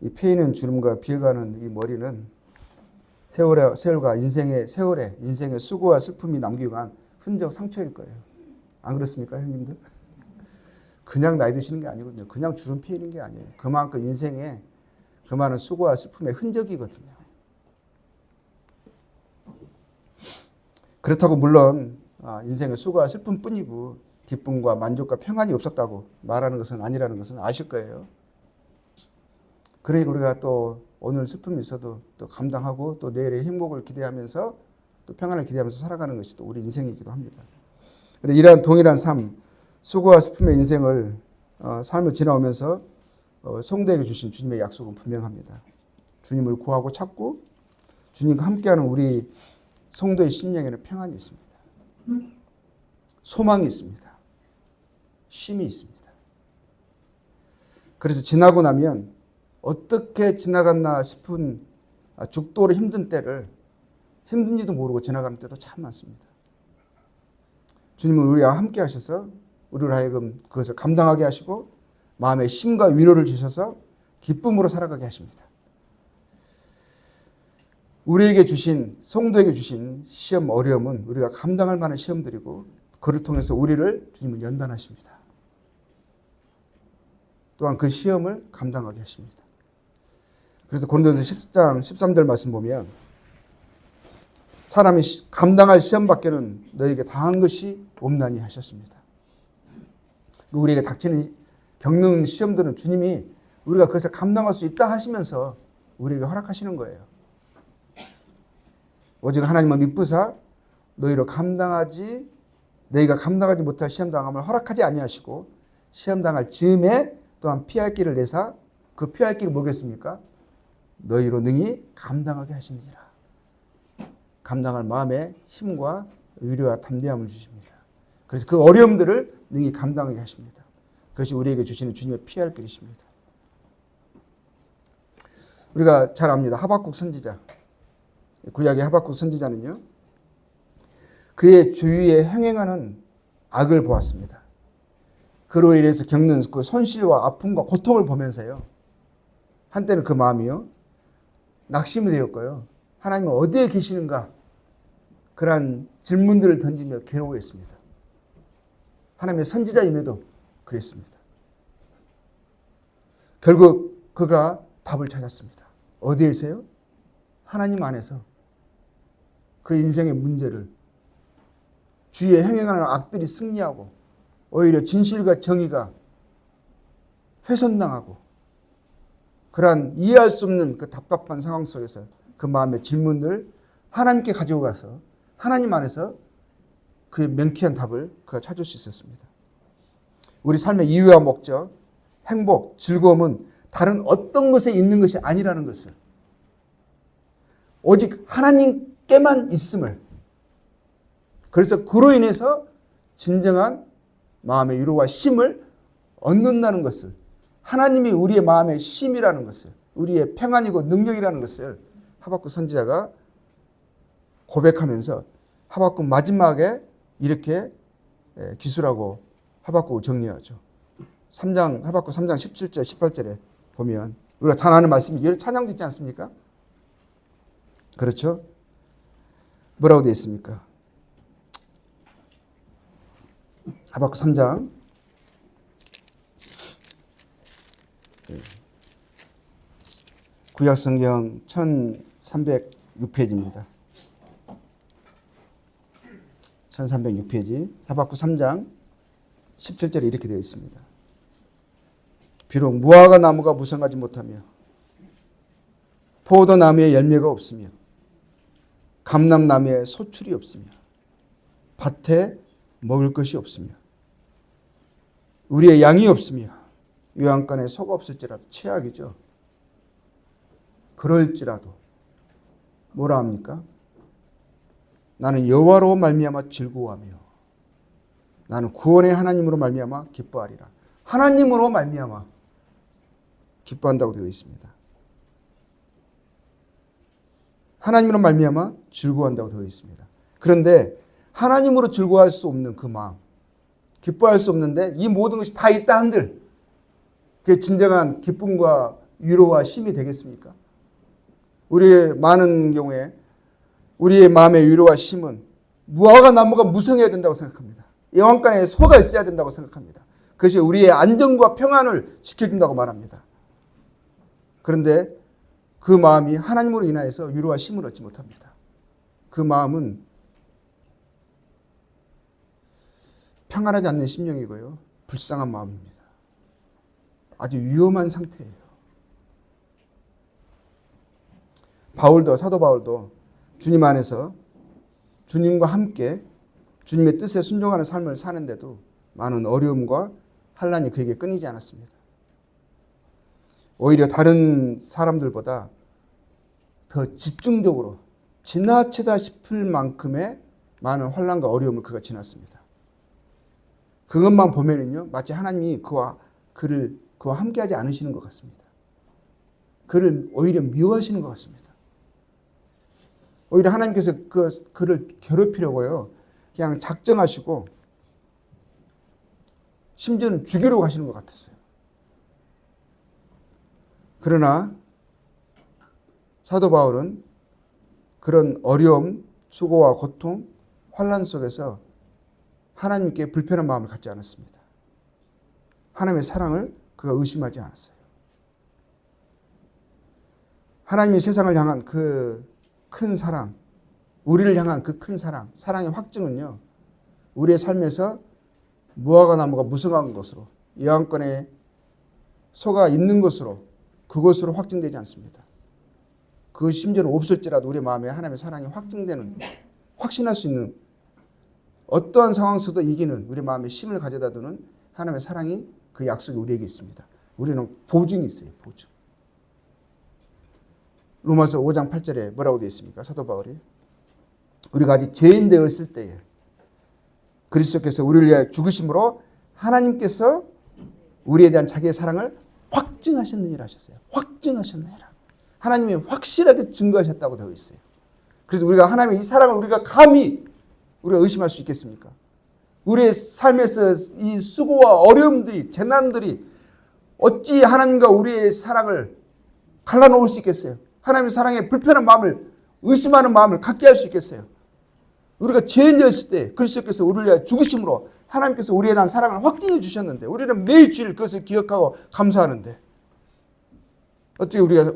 [SPEAKER 1] 이 패이는 주름과 비어가는 이 머리는 세월과 인생의 세월에 인생의 수고와 슬픔이 남기고 한 흔적 상처일 거예요. 안 그렇습니까, 형님들? 그냥 나이 드시는 게 아니거든요. 그냥 주름 피우는 게 아니에요. 그만큼 인생에 그 많은 수고와 슬픔의 흔적이거든요. 그렇다고 물론 인생의 수고와 슬픔뿐이고 기쁨과 만족과 평안이 없었다고 말하는 것은 아니라는 것은 아실 거예요. 그러니까 우리가 또 오늘 슬픔이 있어도 또 감당하고 또 내일의 행복을 기대하면서 또 평안을 기대하면서 살아가는 것이 또 우리 인생이기도 합니다. 그런데 이러한 동일한 삶, 수고와 슬픔의 인생을 삶을 지나오면서 성도에게 주신 주님의 약속은 분명합니다. 주님을 구하고 찾고 주님과 함께하는 우리 성도의 심령에는 평안이 있습니다. 소망이 있습니다. 쉼이 있습니다. 그래서 지나고 나면 어떻게 지나갔나 싶은 죽도록 힘든 때를 힘든지도 모르고 지나가는 때도 참 많습니다. 주님은 우리와 함께 하셔서 우리를 하여금 그것을 감당하게 하시고 마음의 힘과 위로를 주셔서 기쁨으로 살아가게 하십니다. 우리에게 주신 성도에게 주신 시험 어려움은 우리가 감당할 만한 시험들이고 그를 통해서 우리를 주님은 연단하십니다. 또한 그 시험을 감당하게 하십니다. 그래서 고린도서 10장 13절 말씀 보면 사람이 감당할 시험밖에는 너에게 당한 것이 없나니 하셨습니다. 우리에게 닥치는 겪는 시험들은 주님이 우리가 그것을 감당할 수 있다 하시면서 우리에게 허락하시는 거예요. 오직 하나님은 미쁘사 너희가 감당하지 못할 시험당함을 허락하지 아니하시고 시험당할 즈음에 또한 피할 길을 내사 그 피할 길이 뭐겠습니까? 너희로 능히 감당하게 하시니라. 감당할 마음의 힘과 위로와 담대함을 주십니다. 그래서 그 어려움들을 능히 감당하게 하십니다. 그것이 우리에게 주시는 주님의 피할 길이십니다. 우리가 잘 압니다. 하박국 선지자. 구약의 하박국 선지자는요. 그의 주위에 행행하는 악을 보았습니다. 그로 인해서 겪는 그 손실과 아픔과 고통을 보면서요. 한때는 그 마음이요. 낙심이 되었고요. 하나님은 어디에 계시는가? 그러한 질문들을 던지며 괴로워했습니다. 하나님의 선지자임에도 그랬습니다. 결국 그가 답을 찾았습니다. 어디에서요? 하나님 안에서 그 인생의 문제를 주위에 행행하는 악들이 승리하고 오히려 진실과 정의가 훼손당하고 그러한 이해할 수 없는 그 답답한 상황 속에서 그 마음의 질문을 하나님께 가지고 가서 하나님 안에서 그의 명쾌한 답을 그가 찾을 수 있었습니다. 우리 삶의 이유와 목적, 행복, 즐거움은 다른 어떤 것에 있는 것이 아니라는 것을 오직 하나님께만 있음을 그래서 그로 인해서 진정한 마음의 위로와 쉼을 얻는다는 것을 하나님이 우리의 마음의 쉼이라는 것을 우리의 평안이고 능력이라는 것을 하박국 선지자가 고백하면서 하박국 마지막에 이렇게 기술하고 하박국을 정리하죠. 하박국 3장 17절 18절에 보면 우리가 잘 아는 말씀이 열 찬양도 있지 않습니까? 그렇죠? 뭐라고 되어 있습니까? 하박국 3장 구약성경 1306페이지입니다. 1306페이지 하박국 3장 17절에 이렇게 되어 있습니다. 비록 무화과 나무가 무성하지 못하며 포도나무에 열매가 없으며 감람나무에 소출이 없으며 밭에 먹을 것이 없으며 우리의 양이 없으며 요양간에 소가 없을지라도 최악이죠. 그럴지라도 뭐라 합니까? 나는 여호와로 말미암아 즐거워하며 나는 구원의 하나님으로 말미암아 기뻐하리라. 하나님으로 말미암아 기뻐한다고 되어 있습니다. 하나님으로 말미암아 즐거워한다고 되어 있습니다. 그런데 하나님으로 즐거워할 수 없는 그 마음, 기뻐할 수 없는데 이 모든 것이 다 있다 한들 그게 진정한 기쁨과 위로와 쉼이 되겠습니까? 우리의 많은 경우에 우리의 마음의 위로와 쉼은 무화과 나무가 무성해야 된다고 생각합니다. 영안간에 소가 있어야 된다고 생각합니다. 그것이 우리의 안정과 평안을 지켜준다고 말합니다. 그런데 그 마음이 하나님으로 인하여서 위로와 쉼을 얻지 못합니다. 그 마음은 평안하지 않는 심령이고요. 불쌍한 마음입니다. 아주 위험한 상태예요. 사도 바울도 주님 안에서 주님과 함께 주님의 뜻에 순종하는 삶을 사는데도 많은 어려움과 환난이 그에게 끊이지 않았습니다. 오히려 다른 사람들보다 더 집중적으로 지나치다 싶을 만큼의 많은 환난과 어려움을 그가 지났습니다. 그것만 보면은요, 마치 하나님이 그와 함께하지 않으시는 것 같습니다. 그를 오히려 미워하시는 것 같습니다. 오히려 하나님께서 그를 괴롭히려고요, 그냥 작정하시고 심지어는 죽이려고 하시는 것 같았어요. 그러나 사도 바울은 그런 어려움, 수고와 고통, 환난 속에서 하나님께 불편한 마음을 갖지 않았습니다. 하나님의 사랑을 그가 의심하지 않았어요. 하나님이 세상을 향한 그 큰 사랑, 우리를 향한 그 큰 사랑, 사랑의 확증은요, 우리의 삶에서 무화과 나무가 무성한 것으로, 영안권에 소가 있는 것으로, 그것으로 확증되지 않습니다. 그 심지어는 없을지라도 우리 마음에 하나님의 사랑이 확증되는, 확신할 수 있는 어떠한 상황 속도 이기는 우리 마음에 힘을 가져다 두는 하나님의 사랑이, 그 약속이 우리에게 있습니다. 우리는 보증이 있어요. 보증. 로마서 5장 8절에 뭐라고 되어 있습니까? 사도 바울이 우리가 아직 죄인 되었을 때에 그리스도께서 우리를 위하여 죽으심으로 하나님께서 우리에 대한 자기의 사랑을 확증하셨느니라 하셨어요. 확증하셨느니라. 하나님이 확실하게 증거하셨다고 되어 있어요. 그래서 우리가 하나님의 이 사랑을 우리가 감히 우리가 의심할 수 있겠습니까? 우리의 삶에서 이 수고와 어려움들이, 재난들이 어찌 하나님과 우리의 사랑을 갈라놓을 수 있겠어요? 하나님의 사랑에 불편한 마음을, 의심하는 마음을 갖게 할 수 있겠어요? 우리가 죄인되었을 때 그리스도께서 우리를 위하여 죽으심으로 하나님께서 우리에 대한 사랑을 확증해 주셨는데 우리는 매일주일 그것을 기억하고 감사하는데 어떻게 우리가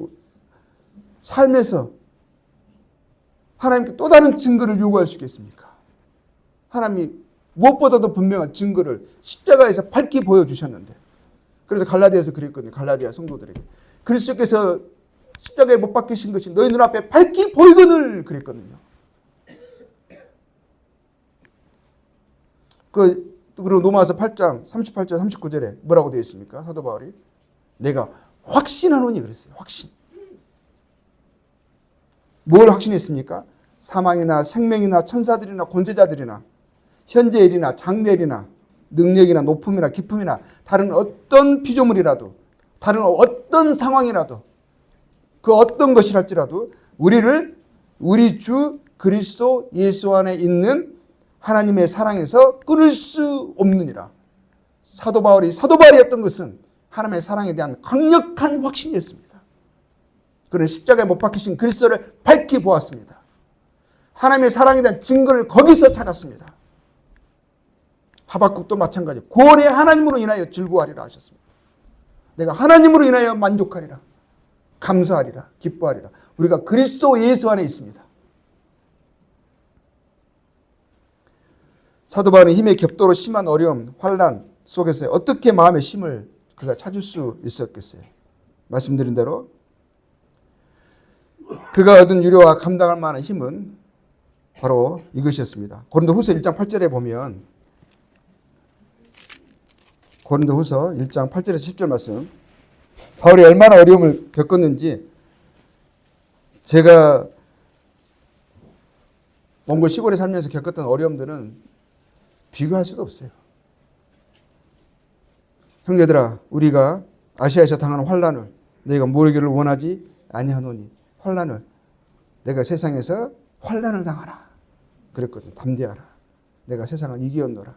[SPEAKER 1] 삶에서 하나님께 또 다른 증거를 요구할 수 있겠습니까? 하나님이 무엇보다도 분명한 증거를 십자가에서 밝히 보여주셨는데, 그래서 갈라디아에서 그랬거든요. 갈라디아 성도들에게 그리스도께서 십자가에 못 박히신 것이 너희 눈앞에 밝히 보이거늘 그랬거든요. 그리고 로마서 8장 38절 39절에 뭐라고 되어 있습니까? 사도 바울이 내가 확신하노니 그랬어요. 확신. 뭘 확신했습니까? 사망이나 생명이나 천사들이나 권세자들이나 현재 일이나 장래 일이나 능력이나 높음이나 기쁨이나 다른 어떤 피조물이라도 다른 어떤 상황이라도 그 어떤 것이랄지라도 우리를 우리 주 그리스도 예수 안에 있는 하나님의 사랑에서 끊을 수 없느니라. 사도 바울이었던 것은 하나님의 사랑에 대한 강력한 확신이었습니다. 그는 십자가에 못 박히신 그리스도를 밝히 보았습니다. 하나님의 사랑에 대한 증거를 거기서 찾았습니다. 하박국도 마찬가지. 구원의 하나님으로 인하여 즐거워하리라 하셨습니다. 내가 하나님으로 인하여 만족하리라. 감사하리라. 기뻐하리라. 우리가 그리스도 예수 안에 있습니다. 사도 바울은 힘의 격도로 심한 어려움, 환난 속에서 어떻게 마음의 힘을 그가 찾을 수 있었겠어요? 말씀드린 대로 그가 얻은 유료와 감당할 만한 힘은 바로 이것이었습니다. 고린도후서 1장 8절에 보면 고린도후서 1장 8절에서 10절 말씀, 바울이 얼마나 어려움을 겪었는지 제가 몽골 시골에 살면서 겪었던 어려움들은 비교할 수도 없어요. 형제들아, 우리가 아시아에서 당하는 환난을 너희가 모르기를 원하지 아니하노니, 환난을 내가 세상에서 환난을 당하라 그랬거든. 담대하라. 내가 세상을 이기었노라.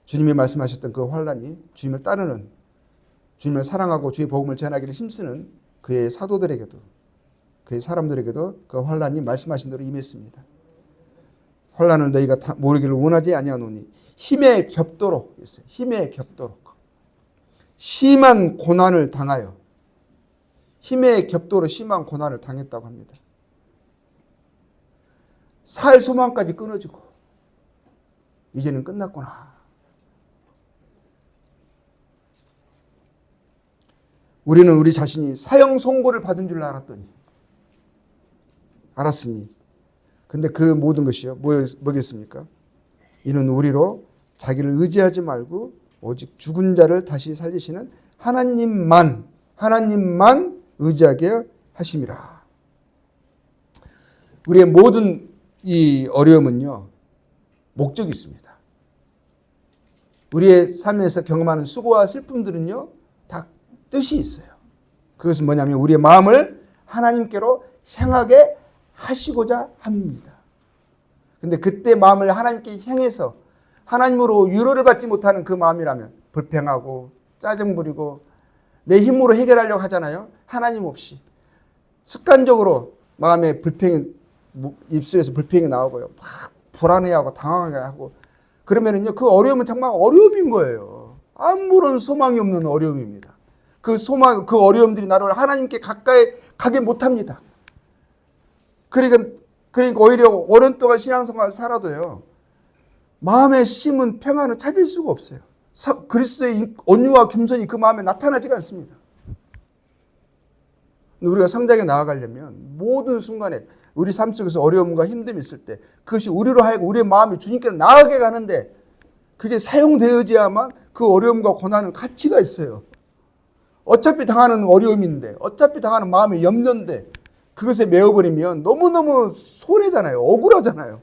[SPEAKER 1] 주님이 말씀하셨던 그 환난이 주님을 따르는, 주님을 사랑하고 주의 복음을 전하기를 힘쓰는 그의 사도들에게도, 그의 사람들에게도 그 환난이 말씀하신 대로 임했습니다. 환난을 너희가 모르기를 원하지 아니하노니 힘에 겹도록 했어요. 힘에 겹도록. 심한 고난을 당하여, 힘에 겹도록 심한 고난을 당했다고 합니다. 살 소망까지 끊어지고 이제는 끝났구나. 우리는 우리 자신이 사형 선고를 받은 줄 알았으니 근데 그 모든 것이요 뭐겠습니까? 이는 우리로 자기를 의지하지 말고 오직 죽은 자를 다시 살리시는 하나님만 의지하게 하심이라. 우리의 모든 이 어려움은요 목적이 있습니다. 우리의 삶에서 경험하는 수고와 슬픔들은요 다 뜻이 있어요. 그것은 뭐냐면 우리의 마음을 하나님께로 향하게 하시고자 합니다. 근데 그때 마음을 하나님께 향해서 하나님으로 위로를 받지 못하는 그 마음이라면 불평하고 짜증 부리고 내 힘으로 해결하려고 하잖아요. 하나님 없이 습관적으로 마음에 불평이, 입술에서 불평이 나오고요. 막 불안해하고 당황하게 하고 그러면은요 그 어려움은 정말 어려움인 거예요. 아무런 소망이 없는 어려움입니다. 그 어려움들이 나를 하나님께 가까이 가게 못합니다. 그러니까 오히려 오랜 동안 신앙생활을 살아도요 마음에 심은 평안을 찾을 수가 없어요. 그리스도의 온유와 겸손이 그 마음에 나타나지가 않습니다. 우리가 성장해 나아가려면 모든 순간에 우리 삶 속에서 어려움과 힘듦이 있을 때 그것이 우리로 하여금 우리의 마음이 주님께로 나아가게 가는데 그게 사용되어야만 그 어려움과 고난은 가치가 있어요. 어차피 당하는 어려움인데 어차피 당하는 마음의 염려인데 그것에 매어버리면 너무너무 손해잖아요. 억울하잖아요.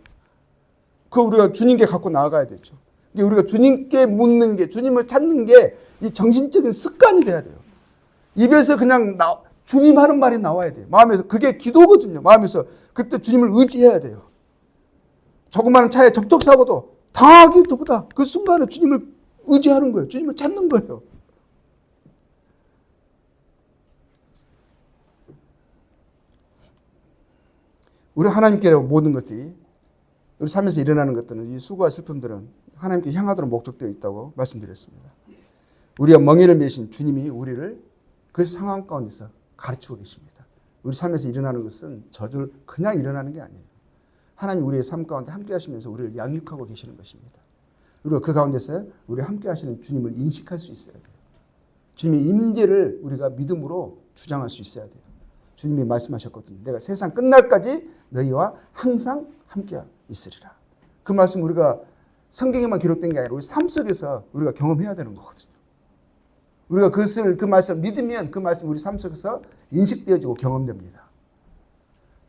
[SPEAKER 1] 그거 우리가 주님께 갖고 나아가야 되죠. 우리가 주님께 묻는 게, 주님을 찾는 게 이 정신적인 습관이 돼야 돼요. 입에서 그냥 주님 하는 말이 나와야 돼요. 마음에서. 그게 기도거든요. 마음에서. 그때 주님을 의지해야 돼요. 조그마한 차에 접촉사고도 당하기보다 그 순간에 주님을 의지하는 거예요. 주님을 찾는 거예요. 우리 하나님께로 모든 것들이 우리 삶에서 일어나는 것들은 이 수고와 슬픔들은 하나님께 향하도록 목적되어 있다고 말씀드렸습니다. 우리가 멍에를 메신 주님이 우리를 그 상황 가운데서 가르치고 계십니다. 우리 삶에서 일어나는 것은 저절 그냥 일어나는 게 아니에요. 하나님 우리의 삶 가운데 함께 하시면서 우리를 양육하고 계시는 것입니다. 그리고 그 가운데서 우리 함께 하시는 주님을 인식할 수 있어야 돼요. 주님의 임재를 우리가 믿음으로 주장할 수 있어야 돼요. 주님이 말씀하셨거든요. 내가 세상 끝날까지 너희와 항상 함께 있으리라. 그 말씀 우리가 성경에만 기록된 게 아니라 우리 삶 속에서 우리가 경험해야 되는 거거든요. 우리가 그 말씀 믿으면 그 말씀 우리 삶 속에서 인식되어지고 경험됩니다.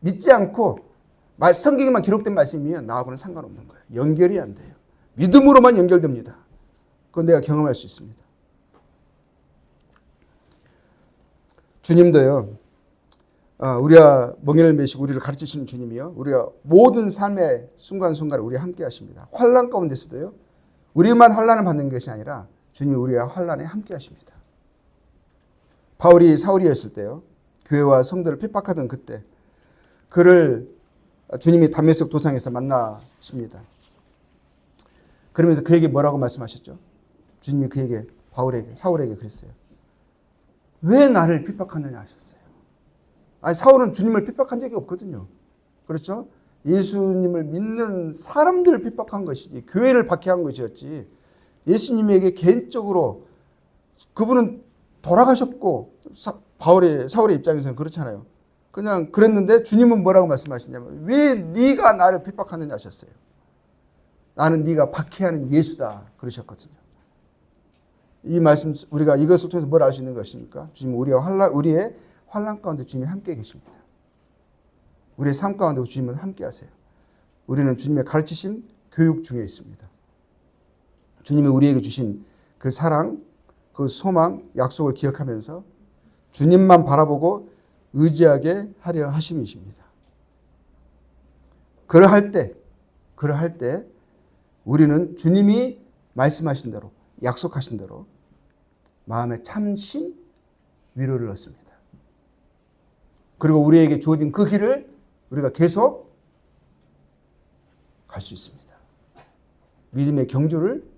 [SPEAKER 1] 믿지 않고 성경에만 기록된 말씀이면 나하고는 상관없는 거예요. 연결이 안 돼요. 믿음으로만 연결됩니다. 그건 내가 경험할 수 있습니다. 주님도요. 우리가 멍에를 메시고 우리를 가르치시는 주님이요. 우리가 모든 삶의 순간순간에 우리와 함께 하십니다. 환난 가운데서도요. 우리만 환난을 받는 것이 아니라 주님이 우리와 환난에 함께 하십니다. 바울이 사울이었을 때요. 교회와 성도를 핍박하던 그때 그를 주님이 다메섹 도상에서 만나십니다. 그러면서 그에게 뭐라고 말씀하셨죠? 주님이 그에게 사울에게 그랬어요. 왜 나를 핍박하느냐 하셨어요. 사울은 주님을 핍박한 적이 없거든요. 그렇죠? 예수님을 믿는 사람들을 핍박한 것이지 교회를 박해한 것이었지 예수님에게 개인적으로 그분은 돌아가셨고 사울의 입장에서는 그렇잖아요. 그냥 그랬는데 주님은 뭐라고 말씀하시냐면 왜 네가 나를 핍박하느냐 하셨어요. 나는 네가 박해하는 예수다 그러셨거든요. 이 말씀 우리가 이것을 통해서 뭘 알 수 있는 것입니까? 주님 우리의 환난 가운데 주님이 함께 계십니다. 우리의 삶 가운데 주님은 함께 하세요. 우리는 주님의 가르치신 교육 중에 있습니다. 주님이 우리에게 주신 그 사랑, 그 소망, 약속을 기억하면서 주님만 바라보고 의지하게 하려 하심이십니다. 그러할 때 우리는 주님이 말씀하신 대로, 약속하신 대로 마음에 참신 위로를 얻습니다. 그리고 우리에게 주어진 그 길을 우리가 계속 갈 수 있습니다. 믿음의 경주를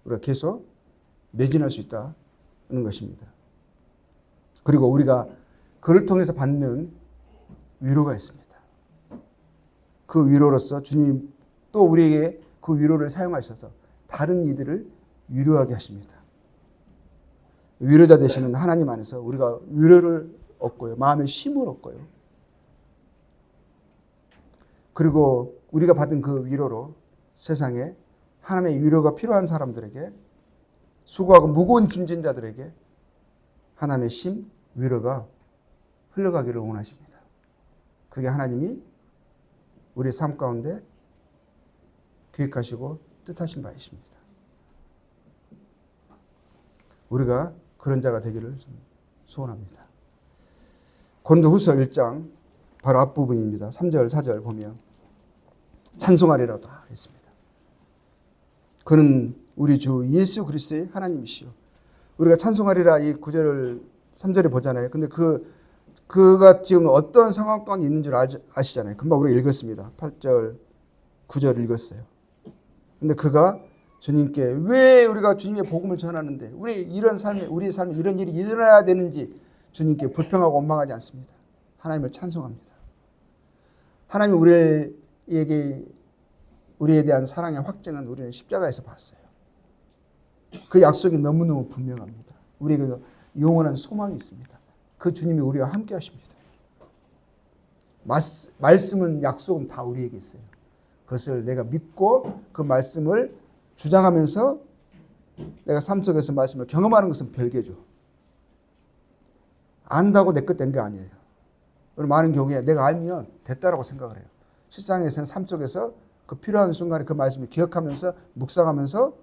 [SPEAKER 1] 우리가 계속 매진할 수 있다는 것입니다. 그리고 우리가 그를 통해서 받는 위로가 있습니다. 그 위로로서 주님이 또 우리에게 그 위로를 사용하셔서 다른 이들을 위로하게 하십니다. 위로자 되시는 하나님 안에서 우리가 위로를 얻고요. 마음의 쉼을 얻고요. 그리고 우리가 받은 그 위로로 세상에 하나님의 위로가 필요한 사람들에게, 수고하고 무거운 짐진 자들에게 하나님의 쉼, 위로가 흘러가기를 원하십니다. 그게 하나님이 우리의 삶 가운데 계획하시고 뜻하신 바이십니다. 우리가 그런 자가 되기를 소원합니다. 고린도후서 1장 바로 앞부분입니다. 3절, 4절 보면 찬송하리라도 했습니다. 그는 우리 주 예수 그리스도의 하나님이시요. 우리가 찬송하리라 이 9절을 3절에 보잖아요. 근데 그가 지금 어떤 상황 가운데 있는 줄 아시잖아요. 금방 우리가 읽었습니다. 8절, 9절 읽었어요. 근데 그가 주님께 왜 우리가 주님의 복음을 전하는데 우리의 삶에 이런 일이 일어나야 되는지 주님께 불평하고 원망하지 않습니다. 하나님을 찬송합니다. 하나님 우리에 대한 사랑의 확증은 우리는 십자가에서 봤어요. 그 약속이 너무너무 분명합니다. 우리에게 영원한 소망이 있습니다. 그 주님이 우리와 함께 하십니다. 말씀은, 약속은 다 우리에게 있어요. 그것을 내가 믿고 그 말씀을 주장하면서 내가 삶 속에서 말씀을 경험하는 것은 별개죠. 안다고 내 것 된 게 아니에요. 많은 경우에 내가 알면 됐다라고 생각을 해요. 실상에서는 삶 속에서 그 필요한 순간에 그 말씀을 기억하면서 묵상하면서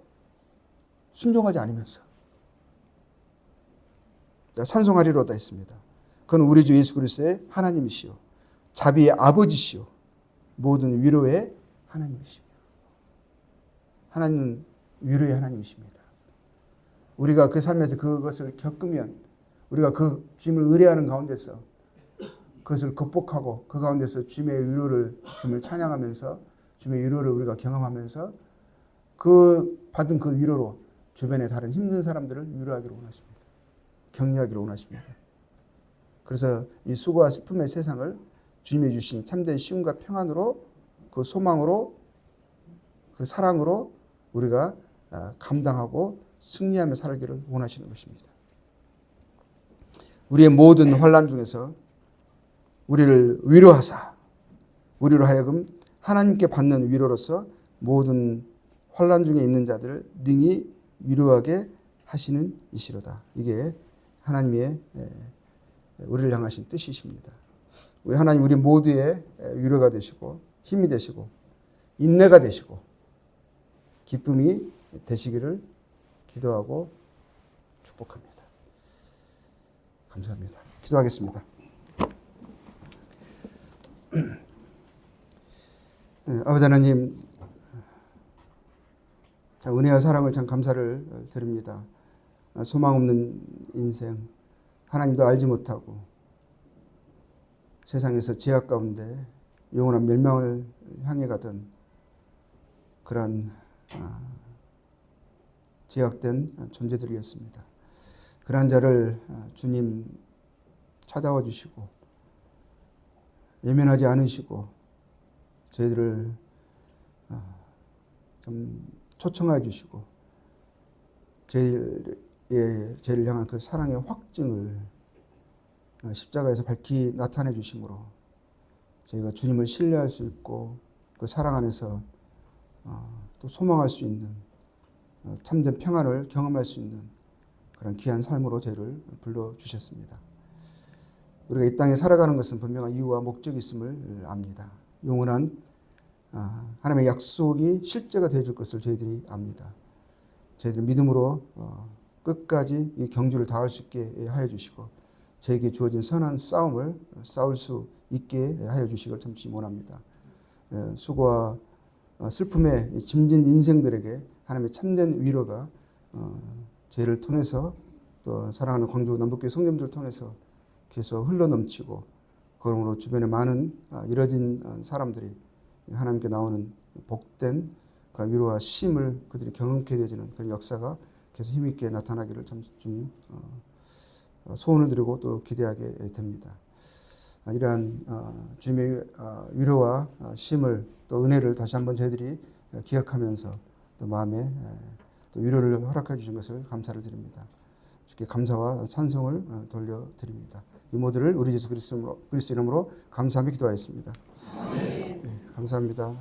[SPEAKER 1] 순종하지 않으면서 찬송하리로다 했습니다. 그는 우리 주 예수 그리스도의 하나님이시요 자비의 아버지시요 모든 위로의 하나님이시며, 하나님은 위로의 하나님이십니다. 우리가 그 삶에서 그것을 겪으면 우리가 그 주님을 의뢰하는 가운데서 그것을 극복하고 그 가운데서 주님을 찬양하면서 주님의 위로를 우리가 경험하면서 그 받은 그 위로로 주변의 다른 힘든 사람들을 위로하기를 원하십니다. 격려하기를 원하십니다. 그래서 이 수고와 슬픔의 세상을 주님이 주신 참된 시움과 평안으로, 그 소망으로, 그 사랑으로 우리가 감당하고 승리하며 살기를 원하시는 것입니다. 우리의 모든 환난 중에서 우리를 위로하사 우리로 하여금 하나님께 받는 위로로서 모든 환난 중에 있는 자들을 능히 위로하게 하시는 이시로다. 이게 하나님의 우리를 향하신 뜻이십니다. 우리 하나님 우리 모두의 위로가 되시고 힘이 되시고 인내가 되시고 기쁨이 되시기를 기도하고 축복합니다. 감사합니다. 기도하겠습니다. 아버지 하나님, 은혜와 사랑을 참 감사를 드립니다. 소망 없는 인생, 하나님도 알지 못하고 세상에서 죄악 가운데 영원한 멸망을 향해 가던 그러한 죄악된 존재들이었습니다. 그러한 자를 주님 찾아와 주시고 예면하지 않으시고 저희들을 좀 초청해 주시고 저희를 향한 그 사랑의 확증을 십자가에서 밝히 나타내 주심으로 저희가 주님을 신뢰할 수 있고 그 사랑 안에서 또 소망할 수 있는 참된 평안을 경험할 수 있는 그런 귀한 삶으로 저희를 불러주셨습니다. 우리가 이 땅에 살아가는 것은 분명한 이유와 목적이 있음을 압니다. 영원한 하나님의 약속이 실제가 되어줄 것을 저희들이 압니다. 저희들 믿음으로 끝까지 이 경주를 다할 수 있게 하여 주시고 저에게 주어진 선한 싸움을 싸울 수 있게 하여 주시길 참시 원합니다. 수고와 슬픔에 짐진 인생들에게 하나님의 참된 위로가 저희를 통해서 또 사랑하는 광주 남북교회 성도님들을 통해서 계속 흘러넘치고 그러므로 주변에 많은 이뤄진 사람들이 하나님께 나오는 복된 위로와 쉼을 그들이 경험케 되어지는 그런 역사가 계속 힘있게 나타나기를 참 주님 소원을 드리고 또 기대하게 됩니다. 이러한 주님의 위로와 쉼을 또 은혜를 다시 한번 저희들이 기억하면서 또 마음에 또 위로를 허락해 주신 것을 감사를 드립니다. 주께 감사와 찬송을 돌려드립니다. 이 모두를 우리 예수 그리스도 이름으로 감사하며 기도하였습니다. 네, 감사합니다.